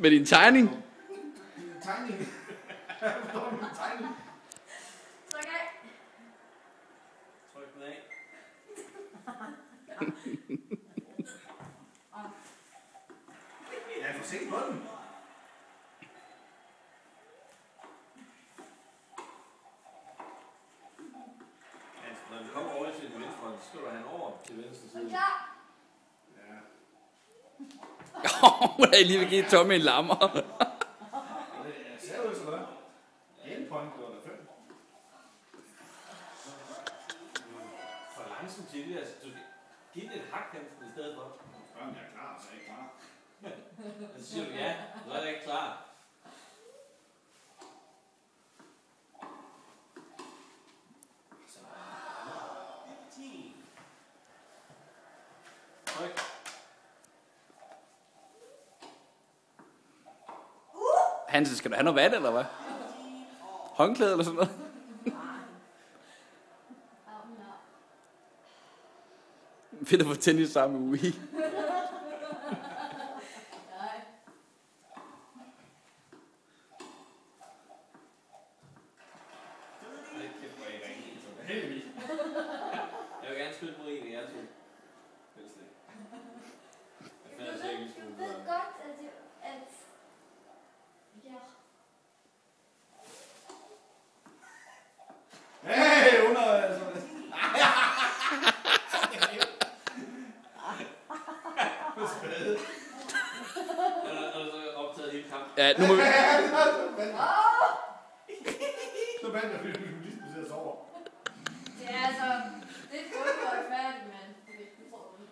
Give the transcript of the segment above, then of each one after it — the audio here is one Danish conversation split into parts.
Med din tegning? Min tegning. Hvor er min tegning? Tryk af. Tryk den af. Jeg får set på den. Altså, når vi kommer over til den venstre, så skal du have en over til venstre Er du side. klar? Ja. Hun er lige ved at give Tommy en lammer. Jeg ser ud så godt. 1 point, det var der 5. For langsomt til det, altså, du skal give den et hak i stedet for. Spørg, jeg er klar, så er jeg klar. Så siger du ja, så er jeg ikke klar. Tryk. Hansen, skal du have noget vand, eller hvad? Håndklæde eller sådan noget? Fedt at få tennis sammen med Wii. Helt vildt. Jeg vil gerne spille mod en af jer to. Helst ikke. Jeg fandt altså ikke, vi Du skulle ved gøre. godt, at ja. Hey, 100 altså. Og så optaget hele kampen. Ja, nu må vi... Så vandt jeg, fordi du lige skulle se over. Det er altså, det er fodbold færdigt, men okay, du får den.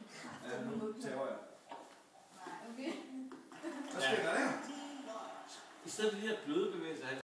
Ja, nu tager jeg. Nej, okay. Hvad sker der der? I stedet for de her bløde bevægelser,